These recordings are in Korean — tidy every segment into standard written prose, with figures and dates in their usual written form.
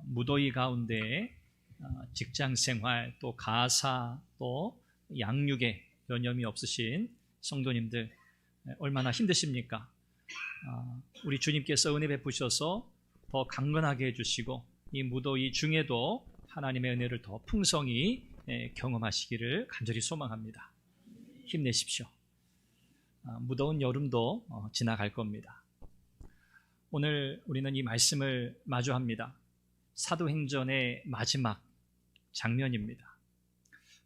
무더위 가운데 직장 생활, 또 가사, 또 양육에 여념이 없으신 성도님들 얼마나 힘드십니까? 우리 주님께서 은혜 베푸셔서 더 강건하게 해주시고 이 무더위 중에도 하나님의 은혜를 더 풍성히 경험하시기를 간절히 소망합니다. 힘내십시오. 무더운 여름도 지나갈 겁니다. 오늘 우리는 이 말씀을 마주합니다. 사도행전의 마지막 장면입니다.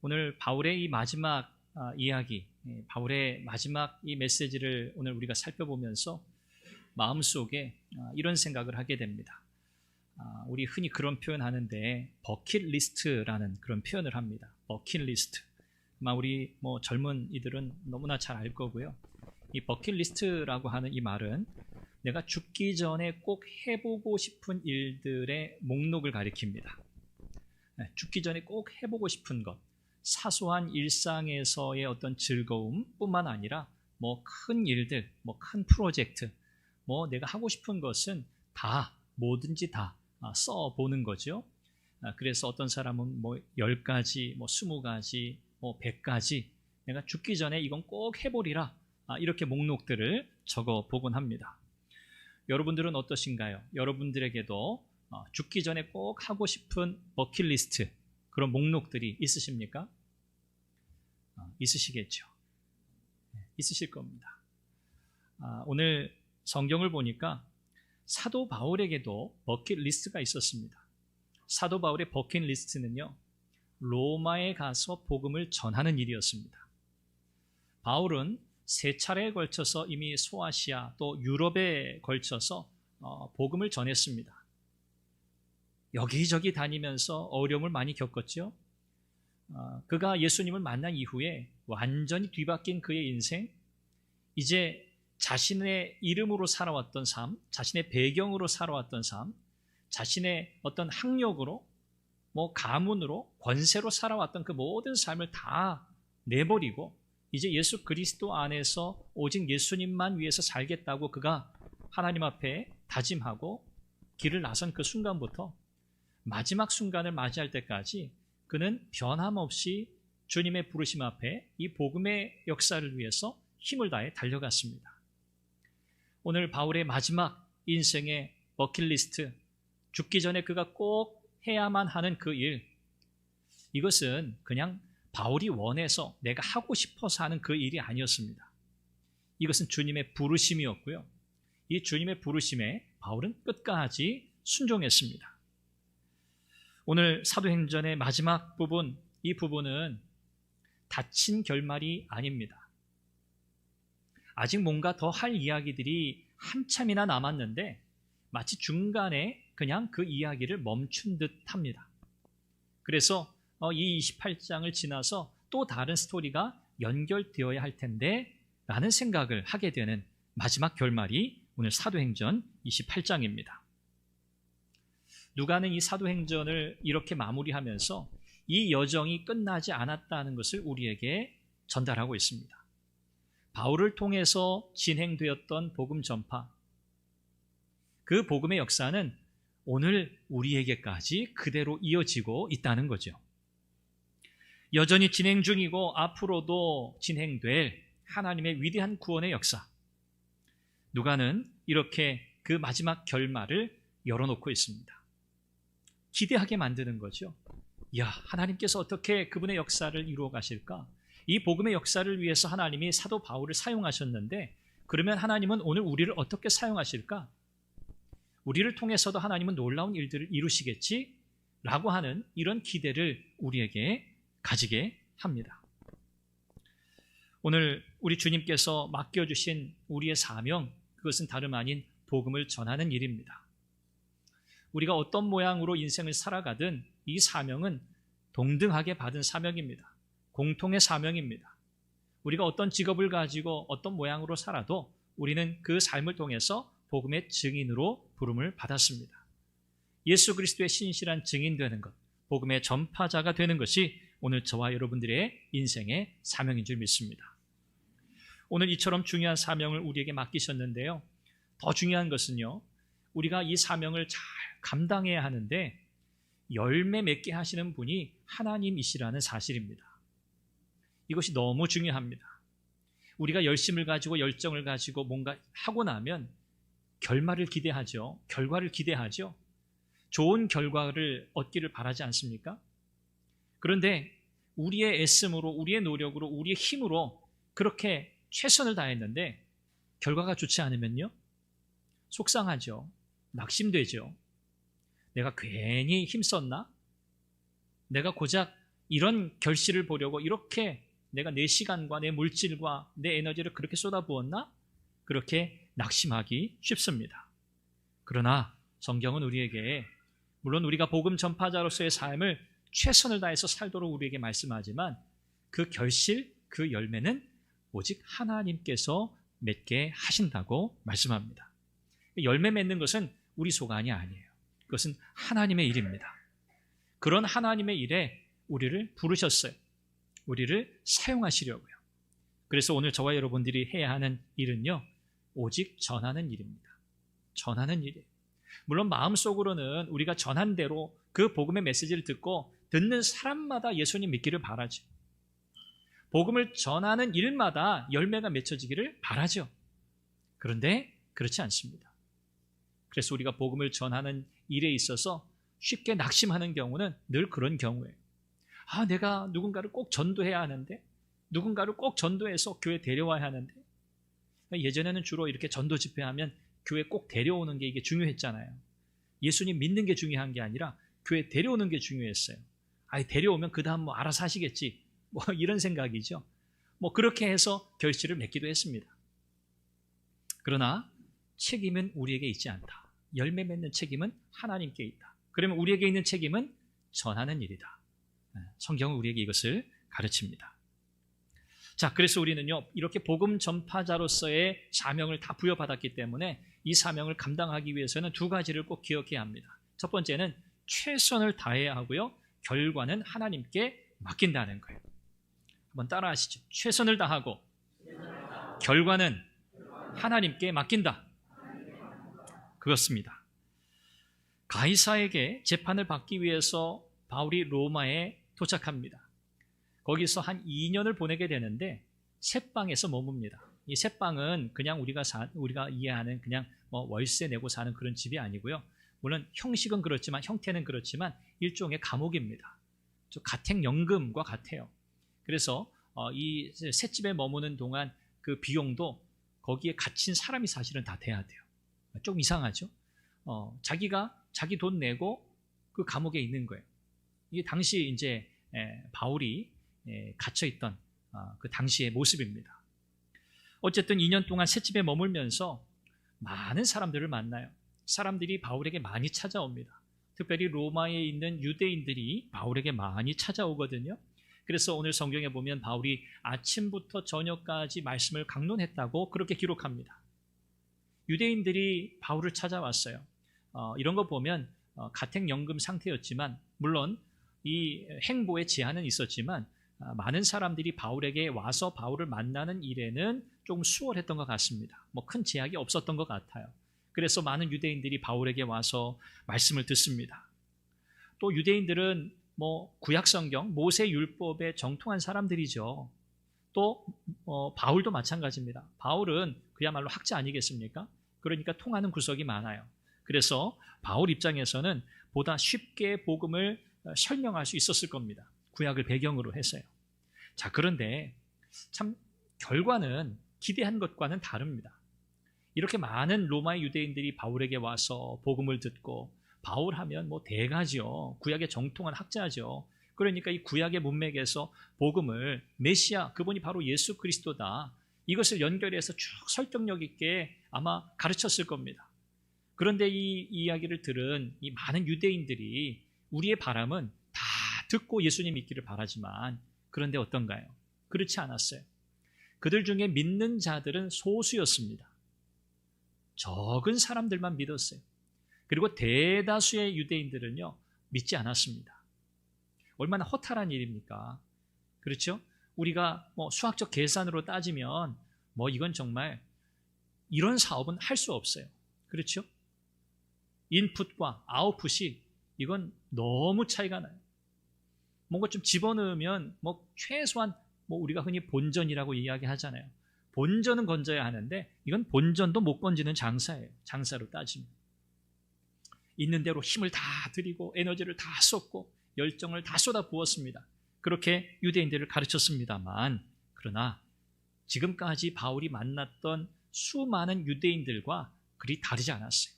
오늘 바울의 이 마지막 이야기, 바울의 마지막 이 메시지를 오늘 우리가 살펴보면서 마음속에 이런 생각을 하게 됩니다. 우리 흔히 그런 표현하는데 버킷리스트라는 그런 표현을 합니다. 버킷리스트. 아마 우리 젊은 이들은 너무나 잘 알 거고요. 이 버킷리스트라고 하는 이 말은 내가 죽기 전에 꼭 해보고 싶은 일들의 목록을 가리킵니다. 죽기 전에 꼭 해보고 싶은 것, 사소한 일상에서의 어떤 즐거움뿐만 아니라 큰 일들, 큰 프로젝트, 내가 하고 싶은 것은 다, 뭐든지 다 써보는 거죠. 그래서 어떤 사람은 10가지, 20가지, 100가지 내가 죽기 전에 이건 꼭 해보리라, 이렇게 목록들을 적어보곤 합니다. 여러분들은 어떠신가요? 여러분들에게도 죽기 전에 꼭 하고 싶은 버킷리스트, 그런 목록들이 있으십니까? 있으시겠죠. 있으실 겁니다. 오늘 성경을 보니까 사도 바울에게도 버킷리스트가 있었습니다. 사도 바울의 버킷리스트는요, 로마에 가서 복음을 전하는 일이었습니다. 바울은 3차례에 걸쳐서 이미 소아시아 또 유럽에 걸쳐서 복음을 전했습니다. 여기저기 다니면서 어려움을 많이 겪었죠. 그가 예수님을 만난 이후에 완전히 뒤바뀐 그의 인생, 이제 자신의 이름으로 살아왔던 삶, 자신의 배경으로 살아왔던 삶, 자신의 어떤 학력으로, 가문으로, 권세로 살아왔던 그 모든 삶을 다 내버리고 이제 예수 그리스도 안에서 오직 예수님만 위해서 살겠다고 그가 하나님 앞에 다짐하고 길을 나선 그 순간부터 마지막 순간을 맞이할 때까지 그는 변함없이 주님의 부르심 앞에 이 복음의 역사를 위해서 힘을 다해 달려갔습니다. 오늘 바울의 마지막 인생의 버킷리스트, 죽기 전에 그가 꼭 해야만 하는 그 일, 이것은 그냥 바울이 원해서 내가 하고 싶어서 하는 그 일이 아니었습니다. 이것은 주님의 부르심이었고요. 이 주님의 부르심에 바울은 끝까지 순종했습니다. 오늘 사도행전의 마지막 부분, 이 부분은 닫힌 결말이 아닙니다. 아직 뭔가 더 할 이야기들이 한참이나 남았는데 마치 중간에 그냥 그 이야기를 멈춘 듯 합니다. 그래서 이 28장을 지나서 또 다른 스토리가 연결되어야 할 텐데 라는 생각을 하게 되는 마지막 결말이 오늘 사도행전 28장입니다. 누가는 이 사도행전을 이렇게 마무리하면서 이 여정이 끝나지 않았다는 것을 우리에게 전달하고 있습니다. 바울을 통해서 진행되었던 복음 전파, 그 복음의 역사는 오늘 우리에게까지 그대로 이어지고 있다는 거죠. 여전히 진행 중이고 앞으로도 진행될 하나님의 위대한 구원의 역사, 누가는 이렇게 그 마지막 결말을 열어놓고 있습니다. 기대하게 만드는 거죠. 하나님께서 어떻게 그분의 역사를 이루어 가실까? 이 복음의 역사를 위해서 하나님이 사도 바울을 사용하셨는데 그러면 하나님은 오늘 우리를 어떻게 사용하실까? 우리를 통해서도 하나님은 놀라운 일들을 이루시겠지? 라고 하는 이런 기대를 우리에게 가지게 합니다. 오늘 우리 주님께서 맡겨주신 우리의 사명, 그것은 다름 아닌 복음을 전하는 일입니다. 우리가 어떤 모양으로 인생을 살아가든 이 사명은 동등하게 받은 사명입니다. 공통의 사명입니다. 우리가 어떤 직업을 가지고 어떤 모양으로 살아도 우리는 그 삶을 통해서 복음의 증인으로 부름을 받았습니다. 예수 그리스도의 신실한 증인되는 것, 복음의 전파자가 되는 것이 오늘 저와 여러분들의 인생의 사명인 줄 믿습니다. 오늘 이처럼 중요한 사명을 우리에게 맡기셨는데요. 더 중요한 것은요, 우리가 이 사명을 잘 감당해야 하는데 열매 맺게 하시는 분이 하나님이시라는 사실입니다. 이것이 너무 중요합니다. 우리가 열심을 가지고 열정을 가지고 뭔가 하고 나면 결말을 기대하죠. 결과를 기대하죠. 좋은 결과를 얻기를 바라지 않습니까? 그런데 우리의 애씀으로, 우리의 노력으로, 우리의 힘으로 그렇게 최선을 다했는데 결과가 좋지 않으면요? 속상하죠. 낙심되죠. 내가 괜히 힘썼나? 내가 고작 이런 결실을 보려고 이렇게 내가 내 시간과 내 물질과 내 에너지를 그렇게 쏟아부었나? 그렇게 낙심하기 쉽습니다. 그러나 성경은 우리에게, 물론 우리가 복음 전파자로서의 삶을 최선을 다해서 살도록 우리에게 말씀하지만 그 결실, 그 열매는 오직 하나님께서 맺게 하신다고 말씀합니다. 열매 맺는 것은 우리 소관이 아니에요. 그것은 하나님의 일입니다. 그런 하나님의 일에 우리를 부르셨어요. 우리를 사용하시려고요. 그래서 오늘 저와 여러분들이 해야 하는 일은요, 오직 전하는 일입니다. 전하는 일이에요. 물론 마음속으로는 우리가 전한 대로 그 복음의 메시지를 듣고 듣는 사람마다 예수님 믿기를 바라죠. 복음을 전하는 일마다 열매가 맺혀지기를 바라죠. 그런데 그렇지 않습니다. 그래서 우리가 복음을 전하는 일에 있어서 쉽게 낙심하는 경우는 늘 그런 경우예요. 내가 누군가를 꼭 전도해야 하는데, 누군가를 꼭 전도해서 교회 데려와야 하는데, 예전에는 주로 이렇게 전도 집회하면 교회 꼭 데려오는 게 이게 중요했잖아요. 예수님 믿는 게 중요한 게 아니라 교회 데려오는 게 중요했어요. 데려오면 그 다음 알아서 하시겠지, 이런 생각이죠. 그렇게 해서 결실을 맺기도 했습니다. 그러나 책임은 우리에게 있지 않다. 열매 맺는 책임은 하나님께 있다. 그러면 우리에게 있는 책임은 전하는 일이다. 성경은 우리에게 이것을 가르칩니다. 자, 그래서 우리는요, 이렇게 복음 전파자로서의 사명을 다 부여받았기 때문에 이 사명을 감당하기 위해서는 두 가지를 꼭 기억해야 합니다. 첫 번째는 최선을 다해야 하고요, 결과는 하나님께 맡긴다는 거예요. 한번 따라 하시죠. 최선을 다하고 결과는 하나님께 맡긴다. 그렇습니다. 가이사에게 재판을 받기 위해서 바울이 로마에 도착합니다. 거기서 한 2년을 보내게 되는데 셋방에서 머뭅니다. 이 셋방은 그냥 우리가 이해하는 그냥 월세 내고 사는 그런 집이 아니고요. 물론 형식은 그렇지만, 형태는 그렇지만 일종의 감옥입니다. 가택연금과 같아요. 그래서 이 셋집에 머무는 동안 그 비용도 거기에 갇힌 사람이 사실은 다 돼야 돼요. 좀 이상하죠? 자기가 자기 돈 내고 그 감옥에 있는 거예요. 이게 당시 이제 바울이 갇혀있던 그 당시의 모습입니다. 어쨌든 2년 동안 셋집에 머물면서 많은 사람들을 만나요. 사람들이 바울에게 많이 찾아옵니다. 특별히 로마에 있는 유대인들이 바울에게 많이 찾아오거든요. 그래서 오늘 성경에 보면 바울이 아침부터 저녁까지 말씀을 강론했다고 그렇게 기록합니다. 유대인들이 바울을 찾아왔어요. 이런 거 보면 가택연금 상태였지만, 물론 이 행보에 제한은 있었지만 많은 사람들이 바울에게 와서 바울을 만나는 일에는 조금 수월했던 것 같습니다. 큰 제약이 없었던 것 같아요. 그래서 많은 유대인들이 바울에게 와서 말씀을 듣습니다. 또 유대인들은 구약 성경, 모세 율법에 정통한 사람들이죠. 또 바울도 마찬가지입니다. 바울은 그야말로 학자 아니겠습니까? 그러니까 통하는 구석이 많아요. 그래서 바울 입장에서는 보다 쉽게 복음을 설명할 수 있었을 겁니다. 구약을 배경으로 해서요. 자, 그런데 참 결과는 기대한 것과는 다릅니다. 이렇게 많은 로마의 유대인들이 바울에게 와서 복음을 듣고, 바울 하면 대가죠. 구약의 정통한 학자죠. 그러니까 이 구약의 문맥에서 복음을, 메시아, 그분이 바로 예수 그리스도다, 이것을 연결해서 쭉 설득력 있게 아마 가르쳤을 겁니다. 그런데 이 이야기를 들은 이 많은 유대인들이 우리의 바람은 다 듣고 예수님 믿기를 바라지만, 그런데 어떤가요? 그렇지 않았어요. 그들 중에 믿는 자들은 소수였습니다. 적은 사람들만 믿었어요. 그리고 대다수의 유대인들은요, 믿지 않았습니다. 얼마나 허탈한 일입니까? 그렇죠? 우리가 수학적 계산으로 따지면 이건 정말 이런 사업은 할 수 없어요. 그렇죠? 인풋과 아웃풋이 이건 너무 차이가 나요. 뭔가 좀 집어넣으면 최소한 우리가 흔히 본전이라고 이야기하잖아요. 본전은 건져야 하는데 이건 본전도 못 건지는 장사예요. 장사로 따지면. 있는 대로 힘을 다 들이고 에너지를 다 쏟고 열정을 다 쏟아 부었습니다. 그렇게 유대인들을 가르쳤습니다만, 그러나 지금까지 바울이 만났던 수많은 유대인들과 그리 다르지 않았어요.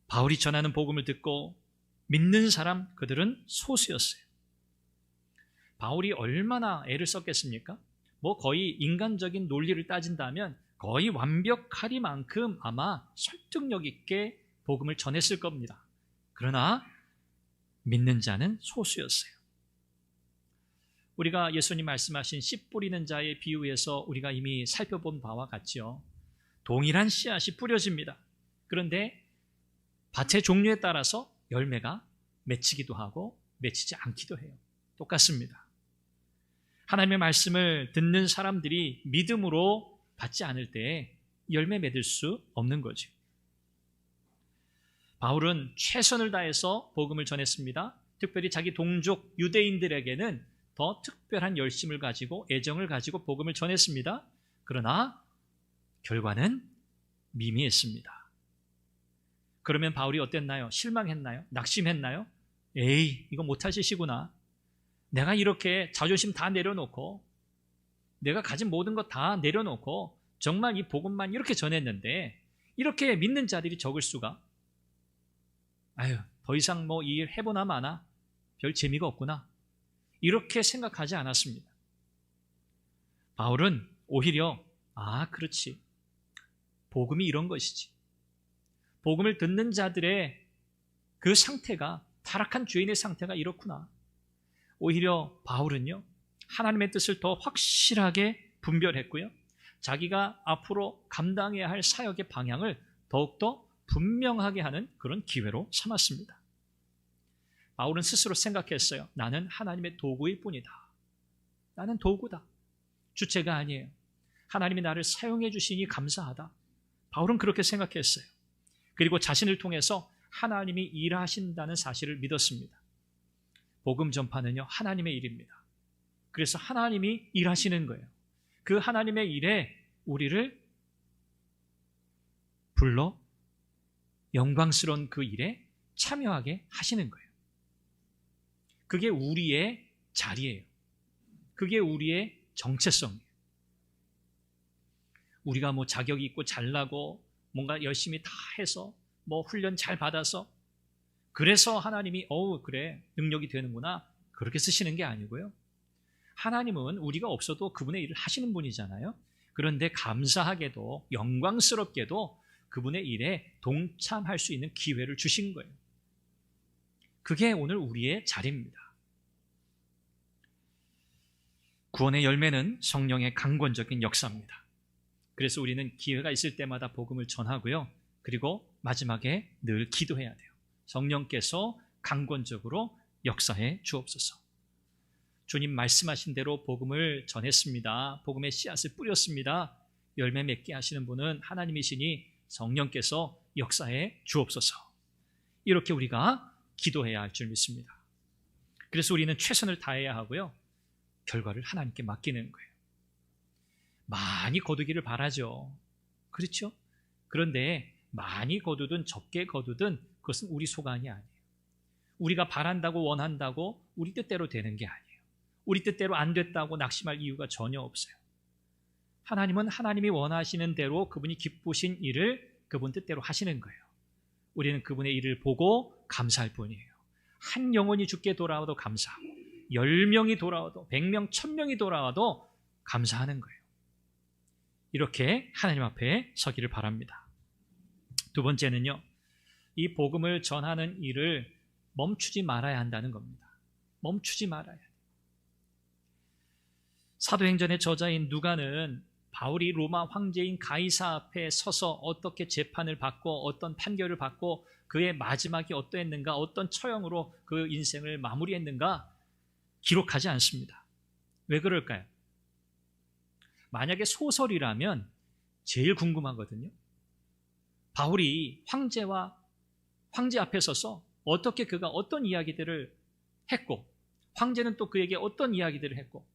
바울이 전하는 복음을 듣고 믿는 사람, 그들은 소수였어요. 바울이 얼마나 애를 썼겠습니까? 거의 인간적인 논리를 따진다면 거의 완벽하리만큼 아마 설득력 있게 복음을 전했을 겁니다. 그러나 믿는 자는 소수였어요. 우리가 예수님 말씀하신 씨 뿌리는 자의 비유에서 우리가 이미 살펴본 바와 같지요. 동일한 씨앗이 뿌려집니다. 그런데 밭의 종류에 따라서 열매가 맺히기도 하고 맺히지 않기도 해요. 똑같습니다. 하나님의 말씀을 듣는 사람들이 믿음으로 받지 않을 때 열매 맺을 수 없는 거죠. 바울은 최선을 다해서 복음을 전했습니다. 특별히 자기 동족 유대인들에게는 더 특별한 열심을 가지고 애정을 가지고 복음을 전했습니다. 그러나 결과는 미미했습니다. 그러면 바울이 어땠나요? 실망했나요? 낙심했나요? 에이, 이거 못할 짓이구나. 내가 이렇게 자존심 다 내려놓고 내가 가진 모든 것 다 내려놓고 정말 이 복음만 이렇게 전했는데 이렇게 믿는 자들이 적을 수가? 아유, 더 이상 이 일 해보나 마나 별 재미가 없구나. 이렇게 생각하지 않았습니다. 바울은 오히려 그렇지. 복음이 이런 것이지. 복음을 듣는 자들의 그 상태가, 타락한 죄인의 상태가 이렇구나. 오히려 바울은요, 하나님의 뜻을 더 확실하게 분별했고요. 자기가 앞으로 감당해야 할 사역의 방향을 더욱더 분명하게 하는 그런 기회로 삼았습니다. 바울은 스스로 생각했어요. 나는 하나님의 도구일 뿐이다. 나는 도구다. 주체가 아니에요. 하나님이 나를 사용해 주시니 감사하다. 바울은 그렇게 생각했어요. 그리고 자신을 통해서 하나님이 일하신다는 사실을 믿었습니다. 복음 전파는요, 하나님의 일입니다. 그래서 하나님이 일하시는 거예요. 그 하나님의 일에 우리를 불러 영광스러운 그 일에 참여하게 하시는 거예요. 그게 우리의 자리예요. 그게 우리의 정체성이에요. 우리가 자격이 있고 잘나고 뭔가 열심히 다 해서 훈련 잘 받아서 그래서 하나님이 그래 능력이 되는구나 그렇게 쓰시는 게 아니고요. 하나님은 우리가 없어도 그분의 일을 하시는 분이잖아요. 그런데 감사하게도 영광스럽게도 그분의 일에 동참할 수 있는 기회를 주신 거예요. 그게 오늘 우리의 자리입니다. 구원의 열매는 성령의 강권적인 역사입니다. 그래서 우리는 기회가 있을 때마다 복음을 전하고요. 그리고 마지막에 늘 기도해야 돼요. 성령께서 강권적으로 역사해 주옵소서. 주님 말씀하신 대로 복음을 전했습니다. 복음의 씨앗을 뿌렸습니다. 열매 맺게 하시는 분은 하나님이시니 성령께서 역사해 주옵소서. 이렇게 우리가 기도해야 할 줄 믿습니다. 그래서 우리는 최선을 다해야 하고요. 결과를 하나님께 맡기는 거예요. 많이 거두기를 바라죠. 그렇죠? 그런데 많이 거두든 적게 거두든 그것은 우리 소관이 아니에요. 우리가 바란다고 원한다고 우리 뜻대로 되는 게 아니에요. 우리 뜻대로 안 됐다고 낙심할 이유가 전혀 없어요. 하나님은 하나님이 원하시는 대로 그분이 기쁘신 일을 그분 뜻대로 하시는 거예요. 우리는 그분의 일을 보고 감사할 뿐이에요. 한 영혼이 죽게 돌아와도 감사하고 10명이 돌아와도 100명, 1000명이 돌아와도 감사하는 거예요. 이렇게 하나님 앞에 서기를 바랍니다. 두 번째는요. 이 복음을 전하는 일을 멈추지 말아야 한다는 겁니다. 멈추지 말아야 돼요. 사도행전의 저자인 누가는 바울이 로마 황제인 가이사 앞에 서서 어떻게 재판을 받고 어떤 판결을 받고 그의 마지막이 어떠했는가, 어떤 처형으로 그 인생을 마무리했는가 기록하지 않습니다. 왜 그럴까요? 만약에 소설이라면 제일 궁금하거든요. 바울이 황제 앞에 서서 어떻게 그가 어떤 이야기들을 했고, 황제는 또 그에게 어떤 이야기들을 했고,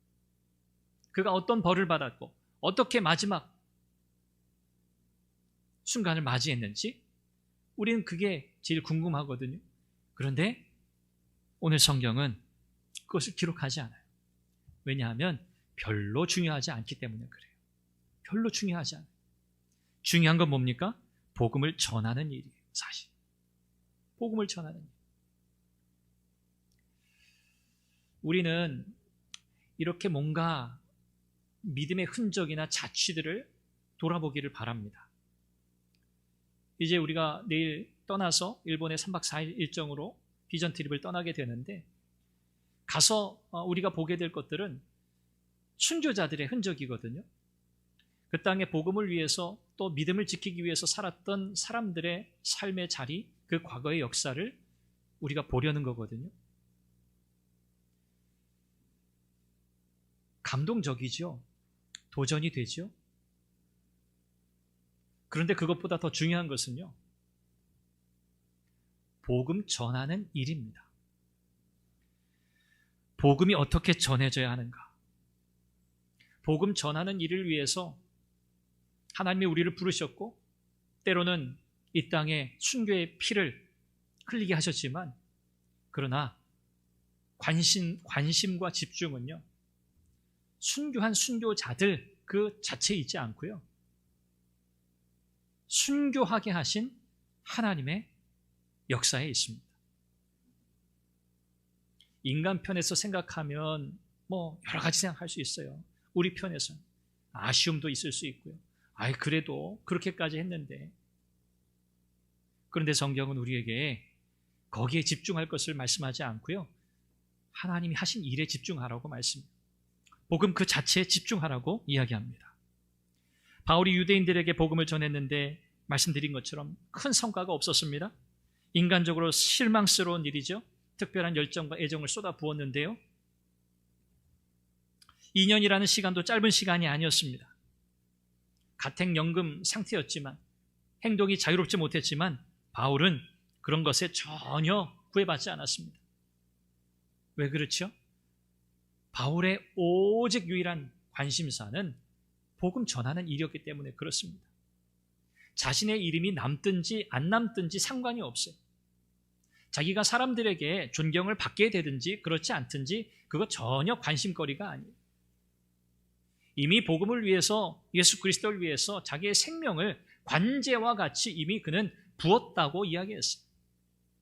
그가 어떤 벌을 받았고, 어떻게 마지막 순간을 맞이했는지 우리는 그게 제일 궁금하거든요. 그런데 오늘 성경은 그것을 기록하지 않아요. 왜냐하면 별로 중요하지 않기 때문에 그래요. 별로 중요하지 않아요. 중요한 건 뭡니까? 복음을 전하는 일이에요. 사실 복음을 전하는 일. 우리는 이렇게 뭔가 믿음의 흔적이나 자취들을 돌아보기를 바랍니다. 이제 우리가 내일 떠나서 일본의 3박 4일 일정으로 비전 트립을 떠나게 되는데, 가서 우리가 보게 될 것들은 순교자들의 흔적이거든요. 그 땅의 복음을 위해서 또 믿음을 지키기 위해서 살았던 사람들의 삶의 자리, 그 과거의 역사를 우리가 보려는 거거든요. 감동적이죠. 도전이 되죠. 그런데 그것보다 더 중요한 것은요, 복음 전하는 일입니다. 복음이 어떻게 전해져야 하는가? 복음 전하는 일을 위해서 하나님이 우리를 부르셨고, 때로는 이 땅에 순교의 피를 흘리게 하셨지만, 그러나 관심과 집중은요, 순교한 순교자들 그 자체에 있지 않고요, 순교하게 하신 하나님의 역사에 있습니다. 인간 편에서 생각하면 여러 가지 생각할 수 있어요. 우리 편에서는 아쉬움도 있을 수 있고요. 그래도 그렇게까지 했는데. 그런데 성경은 우리에게 거기에 집중할 것을 말씀하지 않고요, 하나님이 하신 일에 집중하라고 말씀합니다. 복음 그 자체에 집중하라고 이야기합니다. 바울이 유대인들에게 복음을 전했는데 말씀드린 것처럼 큰 성과가 없었습니다. 인간적으로 실망스러운 일이죠. 특별한 열정과 애정을 쏟아 부었는데요, 2년이라는 시간도 짧은 시간이 아니었습니다. 가택연금 상태였지만, 행동이 자유롭지 못했지만, 바울은 그런 것에 전혀 구애받지 않았습니다. 왜 그렇죠? 바울의 오직 유일한 관심사는 복음 전하는 일이었기 때문에 그렇습니다. 자신의 이름이 남든지 안 남든지 상관이 없어요. 자기가 사람들에게 존경을 받게 되든지 그렇지 않든지 그거 전혀 관심거리가 아니에요. 이미 복음을 위해서, 예수 그리스도를 위해서 자기의 생명을 관제와 같이 이미 그는 부었다고 이야기했어요.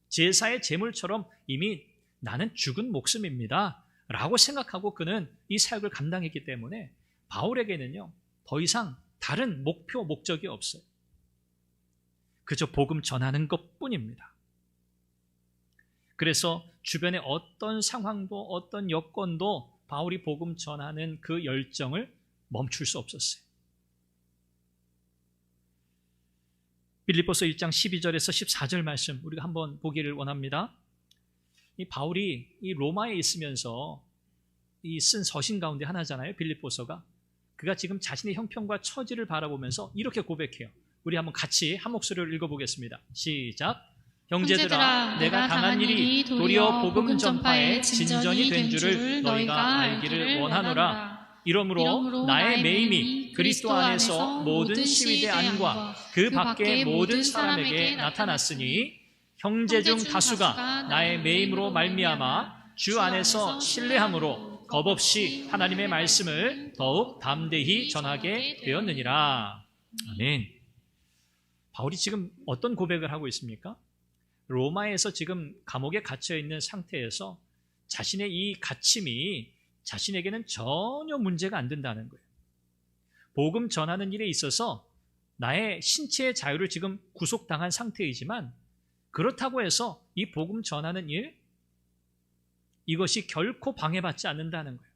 제사의 제물처럼 이미 나는 죽은 목숨입니다 라고 생각하고 그는 이 사역을 감당했기 때문에 바울에게는요, 더 이상 다른 목표, 목적이 없어요. 그저 복음 전하는 것뿐입니다. 그래서 주변의 어떤 상황도 어떤 여건도 바울이 복음 전하는 그 열정을 멈출 수 없었어요. 빌립보서 1장 12절에서 14절 말씀 우리가 한번 보기를 원합니다. 이 바울이 이 로마에 있으면서 이 쓴 서신 가운데 하나잖아요, 빌립보서가. 그가 지금 자신의 형편과 처지를 바라보면서 이렇게 고백해요. 우리 한번 같이 한 목소리로 읽어보겠습니다. 시작. 형제들아, 내가 당한 일이 도리어 복음 전파의 진전이 된 줄을 너희가 알기를 원하노라. 이러므로 나의 매임이 그리스도 안에서 모든 시위대 안과 그 밖의 모든 사람에게 나타났으니, 형제 중 다수가 나의 매임으로 말미암아 주 안에서 신뢰함으로 겁없이 하나님의 말씀을 더욱 담대히 전하게 되었느니라. 아멘. 바울이 지금 어떤 고백을 하고 있습니까? 로마에서 지금 감옥에 갇혀 있는 상태에서 자신의 이 갇힘이 자신에게는 전혀 문제가 안 된다는 거예요. 복음 전하는 일에 있어서 나의 신체의 자유를 지금 구속당한 상태이지만, 그렇다고 해서 이 복음 전하는 일, 이것이 결코 방해받지 않는다는 거예요.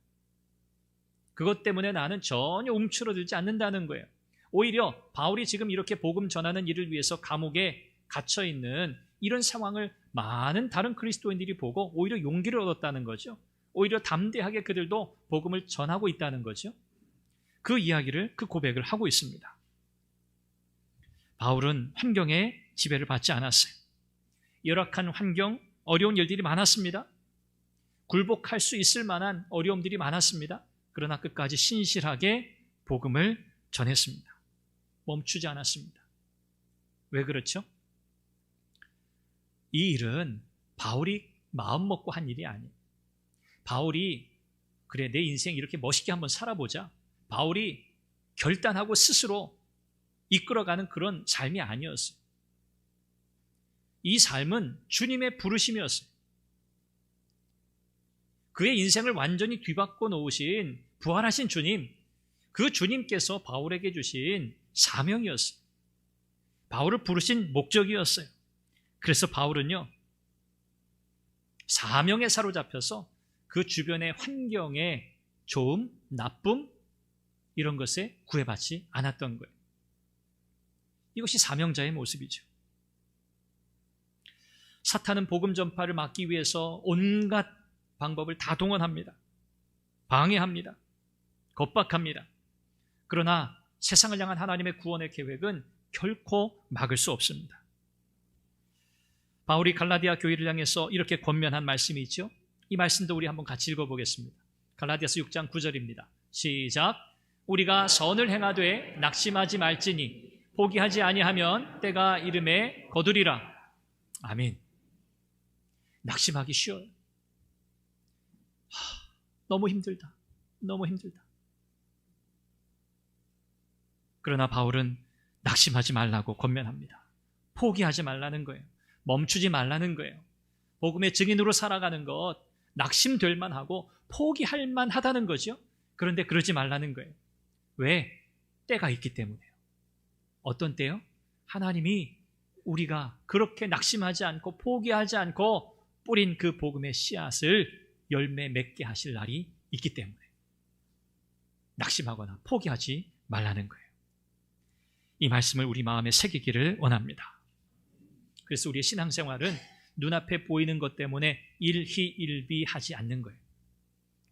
그것 때문에 나는 전혀 움츠러들지 않는다는 거예요. 오히려 바울이 지금 이렇게 복음 전하는 일을 위해서 감옥에 갇혀 있는 이런 상황을 많은 다른 그리스도인들이 보고 오히려 용기를 얻었다는 거죠. 오히려 담대하게 그들도 복음을 전하고 있다는 거죠. 그 이야기를, 그 고백을 하고 있습니다. 바울은 환경에 지배를 받지 않았어요. 열악한 환경, 어려운 일들이 많았습니다. 굴복할 수 있을 만한 어려움들이 많았습니다. 그러나 끝까지 신실하게 복음을 전했습니다. 멈추지 않았습니다. 왜 그렇죠? 이 일은 바울이 마음 먹고 한 일이 아니에요. 바울이 그래 내 인생 이렇게 멋있게 한번 살아보자. 바울이 결단하고 스스로 이끌어가는 그런 삶이 아니었어요. 이 삶은 주님의 부르심이었어요. 그의 인생을 완전히 뒤바꿔 놓으신 부활하신 주님, 그 주님께서 바울에게 주신 사명이었어요. 바울을 부르신 목적이었어요. 그래서 바울은요, 사명에 사로잡혀서 그 주변의 환경에 좋음, 나쁨 이런 것에 구애받지 않았던 거예요. 이것이 사명자의 모습이죠. 사탄은 복음 전파를 막기 위해서 온갖 방법을 다 동원합니다. 방해합니다. 겁박합니다. 그러나 세상을 향한 하나님의 구원의 계획은 결코 막을 수 없습니다. 바울이 갈라디아 교회를 향해서 이렇게 권면한 말씀이 있죠. 이 말씀도 우리 한번 같이 읽어보겠습니다. 갈라디아서 6장 9절입니다. 시작. 우리가 선을 행하되 낙심하지 말지니 포기하지 아니하면 때가 이름에 거두리라. 아멘. 낙심하기 쉬워요. 너무 힘들다. 너무 힘들다. 그러나 바울은 낙심하지 말라고 권면합니다. 포기하지 말라는 거예요. 멈추지 말라는 거예요. 복음의 증인으로 살아가는 것 낙심될 만하고 포기할 만하다는 거죠. 그런데 그러지 말라는 거예요. 왜? 때가 있기 때문에요. 어떤 때요? 하나님이 우리가 그렇게 낙심하지 않고 포기하지 않고 뿌린 그 복음의 씨앗을 열매 맺게 하실 날이 있기 때문에 낙심하거나 포기하지 말라는 거예요. 이 말씀을 우리 마음에 새기기를 원합니다. 그래서 우리의 신앙생활은 눈앞에 보이는 것 때문에 일희일비하지 않는 거예요.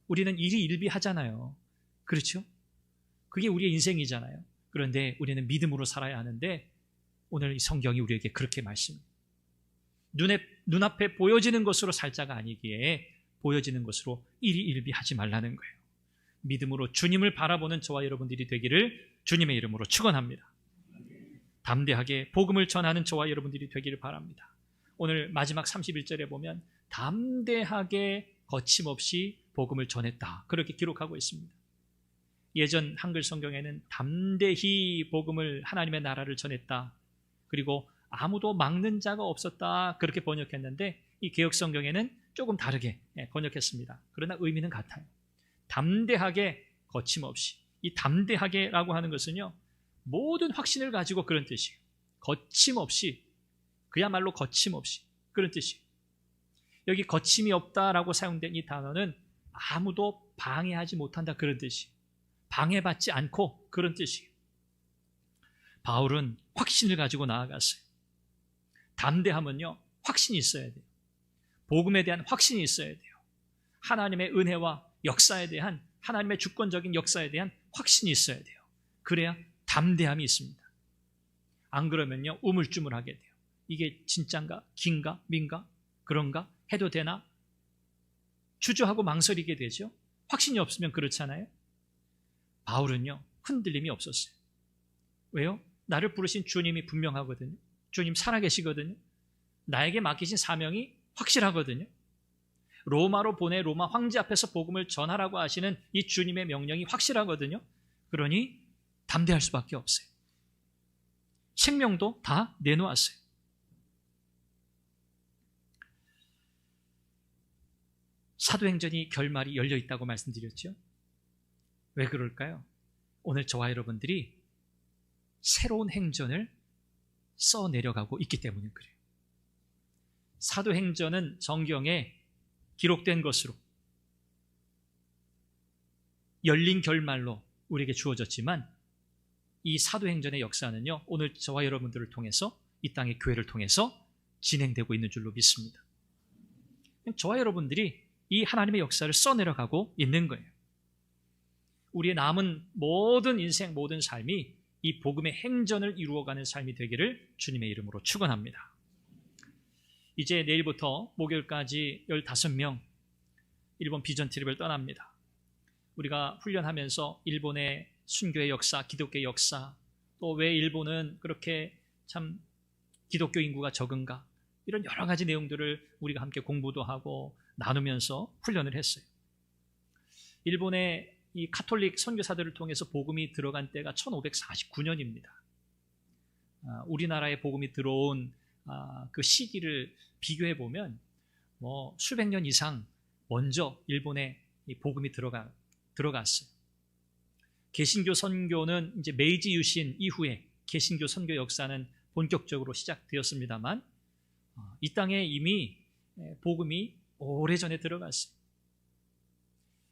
우리는 일희일비하잖아요. 그렇죠? 그게 우리의 인생이잖아요. 그런데 우리는 믿음으로 살아야 하는데 오늘 이 성경이 우리에게 그렇게 말씀합니다. 눈앞에 보여지는 것으로 살자가 아니기에 보여지는 것으로 일희일비하지 말라는 거예요. 믿음으로 주님을 바라보는 저와 여러분들이 되기를 주님의 이름으로 축원합니다. 담대하게 복음을 전하는 저와 여러분들이 되기를 바랍니다. 오늘 마지막 31절에 보면 담대하게 거침없이 복음을 전했다. 그렇게 기록하고 있습니다. 예전 한글 성경에는 담대히 복음을 하나님의 나라를 전했다. 그리고 아무도 막는 자가 없었다. 그렇게 번역했는데 이 개역 성경에는 조금 다르게 번역했습니다. 그러나 의미는 같아요. 담대하게 거침없이. 이 담대하게라고 하는 것은요. 모든 확신을 가지고 그런 뜻이에요. 거침없이. 그야말로 거침없이. 그런 뜻이에요. 여기 거침이 없다라고 사용된 이 단어는 아무도 방해하지 못한다 그런 뜻이에요. 방해받지 않고 그런 뜻이에요. 바울은 확신을 가지고 나아갔어요. 담대함은요. 확신이 있어야 돼요. 복음에 대한 확신이 있어야 돼요. 하나님의 은혜와 역사에 대한 하나님의 주권적인 역사에 대한 확신이 있어야 돼요. 그래야 담대함이 있습니다. 안 그러면요. 우물쭈물하게 돼요. 이게 진짠가? 긴가? 민가? 그런가? 해도 되나? 주저하고 망설이게 되죠. 확신이 없으면 그렇잖아요. 바울은요. 흔들림이 없었어요. 왜요? 나를 부르신 주님이 분명하거든요. 주님 살아계시거든요. 나에게 맡기신 사명이 확실하거든요. 로마로 보내 로마 황제 앞에서 복음을 전하라고 하시는 이 주님의 명령이 확실하거든요. 그러니 담대할 수밖에 없어요. 생명도 다 내놓았어요. 사도행전이 결말이 열려있다고 말씀드렸죠. 왜 그럴까요? 오늘 저와 여러분들이 새로운 행전을 써내려가고 있기 때문에 그래요. 사도행전은 성경에 기록된 것으로 열린 결말로 우리에게 주어졌지만 이 사도행전의 역사는요. 오늘 저와 여러분들을 통해서 이 땅의 교회를 통해서 진행되고 있는 줄로 믿습니다. 저와 여러분들이 이 하나님의 역사를 써내려가고 있는 거예요. 우리의 남은 모든 인생, 모든 삶이 이 복음의 행전을 이루어가는 삶이 되기를 주님의 이름으로 축원합니다. 이제 내일부터 목요일까지 15명 일본 비전 트립을 떠납니다. 우리가 훈련하면서 일본의 순교의 역사, 기독교의 역사, 또 왜 일본은 그렇게 참 기독교 인구가 적은가, 이런 여러 가지 내용들을 우리가 함께 공부도 하고 나누면서 훈련을 했어요. 일본의 이 가톨릭 선교사들을 통해서 복음이 들어간 때가 1549년입니다. 우리나라에 복음이 들어온 그 시기를 비교해 보면 뭐 수백 년 이상 먼저 일본에 이 복음이 들어갔어요. 개신교 선교는 이제 메이지 유신 이후에 개신교 선교 역사는 본격적으로 시작되었습니다만 이 땅에 이미 복음이 오래전에 들어갔어요.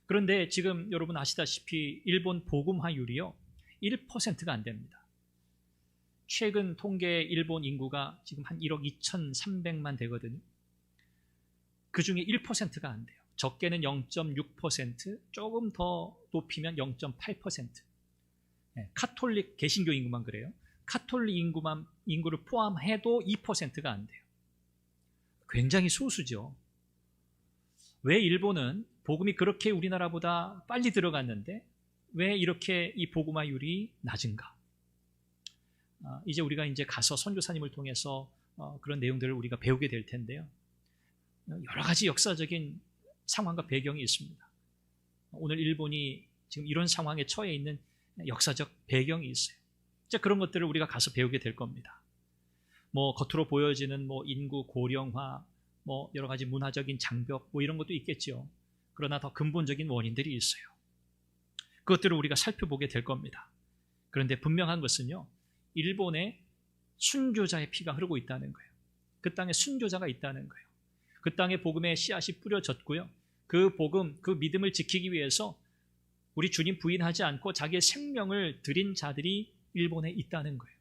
그런데 지금 여러분 아시다시피 일본 복음화율이요 1%가 안 됩니다. 최근 통계 일본 인구가 지금 한 1억 2,300만 되거든요. 그 중에 1%가 안 돼요. 적게는 0.6%, 조금 더 높이면 0.8%. 카톨릭 개신교 인구만 그래요. 카톨릭 인구를 포함해도 2%가 안 돼요. 굉장히 소수죠. 왜 일본은 복음이 그렇게 우리나라보다 빨리 들어갔는데 왜 이렇게 이 복음화율이 낮은가? 이제 우리가 이제 가서 선교사님을 통해서 그런 내용들을 우리가 배우게 될 텐데요. 여러 가지 역사적인 상황과 배경이 있습니다. 오늘 일본이 지금 이런 상황에 처해 있는 역사적 배경이 있어요. 이제 그런 것들을 우리가 가서 배우게 될 겁니다. 뭐 겉으로 보여지는 뭐 인구 고령화, 뭐 여러 가지 문화적인 장벽, 뭐 이런 것도 있겠죠. 그러나 더 근본적인 원인들이 있어요. 그것들을 우리가 살펴보게 될 겁니다. 그런데 분명한 것은요, 일본에 순교자의 피가 흐르고 있다는 거예요. 그 땅에 순교자가 있다는 거예요. 그 땅에 복음의 씨앗이 뿌려졌고요. 그 복음, 그 믿음을 지키기 위해서 우리 주님 부인하지 않고 자기의 생명을 드린 자들이 일본에 있다는 거예요.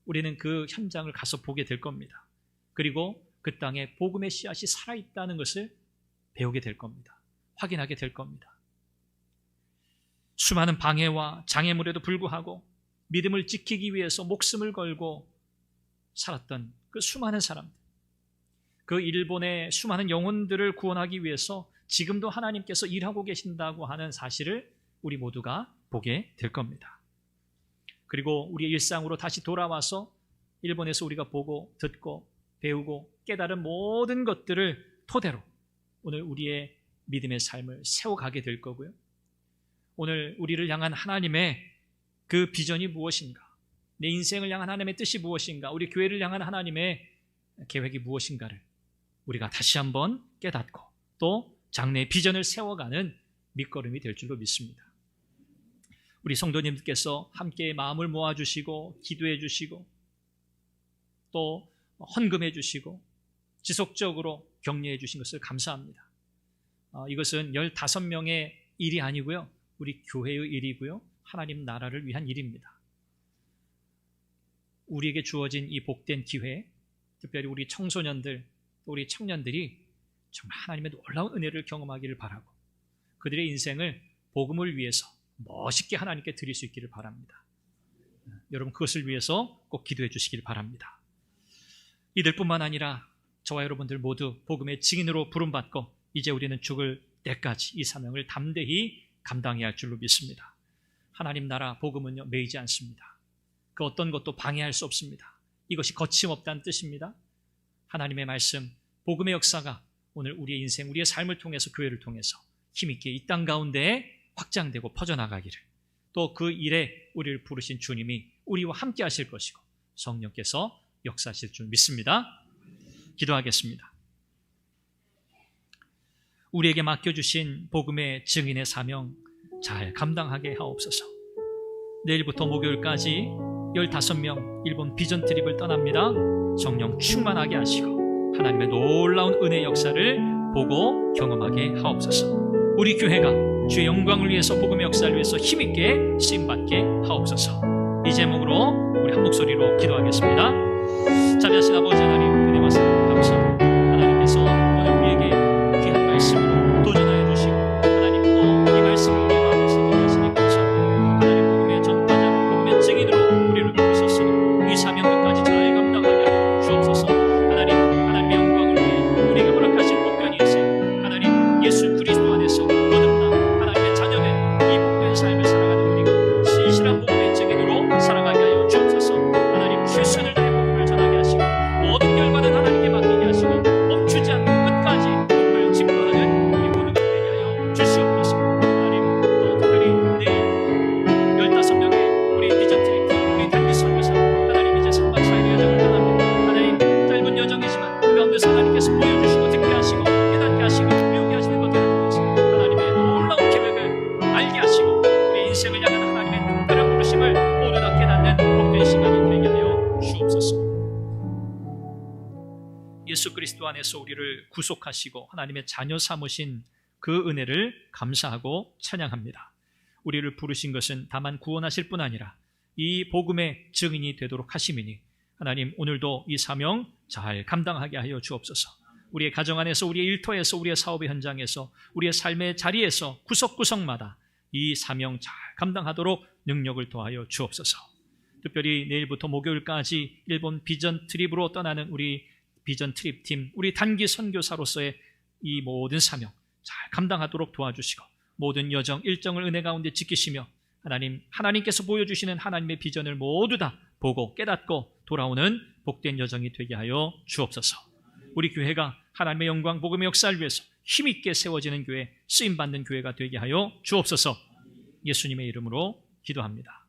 우리는 그 현장을 가서 보게 될 겁니다. 그리고 그 땅에 복음의 씨앗이 살아있다는 것을 배우게 될 겁니다. 확인하게 될 겁니다. 수많은 방해와 장애물에도 불구하고 믿음을 지키기 위해서 목숨을 걸고 살았던 그 수많은 사람들, 그 일본의 수많은 영혼들을 구원하기 위해서 지금도 하나님께서 일하고 계신다고 하는 사실을 우리 모두가 보게 될 겁니다. 그리고 우리의 일상으로 다시 돌아와서 일본에서 우리가 보고 듣고 배우고 깨달은 모든 것들을 토대로 오늘 우리의 믿음의 삶을 세워가게 될 거고요. 오늘 우리를 향한 하나님의 그 비전이 무엇인가, 내 인생을 향한 하나님의 뜻이 무엇인가, 우리 교회를 향한 하나님의 계획이 무엇인가를 우리가 다시 한번 깨닫고 또 장래의 비전을 세워가는 밑거름이 될 줄로 믿습니다. 우리 성도님들께서 함께 마음을 모아주시고 기도해 주시고 또 헌금해 주시고 지속적으로 격려해 주신 것을 감사합니다. 이것은 15명의 일이 아니고요, 우리 교회의 일이고요, 하나님 나라를 위한 일입니다. 우리에게 주어진 이 복된 기회, 특별히 우리 청소년들, 우리 청년들이 정말 하나님의 놀라운 은혜를 경험하기를 바라고 그들의 인생을 복음을 위해서 멋있게 하나님께 드릴 수 있기를 바랍니다. 여러분 그것을 위해서 꼭 기도해 주시길 바랍니다. 이들뿐만 아니라 저와 여러분들 모두 복음의 증인으로 부름받고 이제 우리는 죽을 때까지 이 사명을 담대히 감당해야 할 줄로 믿습니다. 하나님 나라 복음은요 매이지 않습니다. 그 어떤 것도 방해할 수 없습니다. 이것이 거침없다는 뜻입니다. 하나님의 말씀, 복음의 역사가 오늘 우리의 인생, 우리의 삶을 통해서 교회를 통해서 힘있게 이 땅 가운데에 확장되고 퍼져나가기를, 또 그 일에 우리를 부르신 주님이 우리와 함께 하실 것이고 성령께서 역사하실 줄 믿습니다. 기도하겠습니다. 우리에게 맡겨주신 복음의 증인의 사명 잘 감당하게 하옵소서. 내일부터 목요일까지 15명 일본 비전 트립을 떠납니다. 성령 충만하게 하시고 하나님의 놀라운 은혜 역사를 보고 경험하게 하옵소서. 우리 교회가 주의 영광을 위해서 복음의 역사를 위해서 힘있게 쓰임받게 하옵소서. 이 제목으로 우리 한 목소리로 기도하겠습니다. 자비하신 아버지 하나님, 은혜 말씀 감사합니다. 하나님께서 오늘 우리에게 귀한 말씀으로 도전하여 주시고 하나님 또 이 말씀을 우리 마음에 새기게 하시니 감사합니다. 하나님 복음의 전파자, 복음의 증인으로 우리를 부르셨으니 이 사명 끝까지 잘 감당하게 하여 주옵소서. 하나님의 영광 예수 그리스도 안에서 우리를 구속하시고 하나님의 자녀 삼으신 그 은혜를 감사하고 찬양합니다. 우리를 부르신 것은 다만 구원하실 뿐 아니라 이 복음의 증인이 되도록 하심이니 하나님 오늘도 이 사명 잘 감당하게 하여 주옵소서. 우리의 가정 안에서, 우리의 일터에서, 우리의 사업의 현장에서, 우리의 삶의 자리에서 구석구석마다 이 사명 잘 감당하도록 능력을 더하여 주옵소서. 특별히 내일부터 목요일까지 일본 비전 트립으로 떠나는 우리 비전 트립 팀, 우리 단기 선교사로서의 이 모든 사명 잘 감당하도록 도와주시고 모든 여정, 일정을 은혜 가운데 지키시며 하나님께서 보여주시는 하나님의 비전을 모두 다 보고 깨닫고 돌아오는 복된 여정이 되게 하여 주옵소서. 우리 교회가 하나님의 영광, 복음의 역사를 위해서 힘있게 세워지는 교회, 쓰임받는 교회가 되게 하여 주옵소서. 예수님의 이름으로 기도합니다.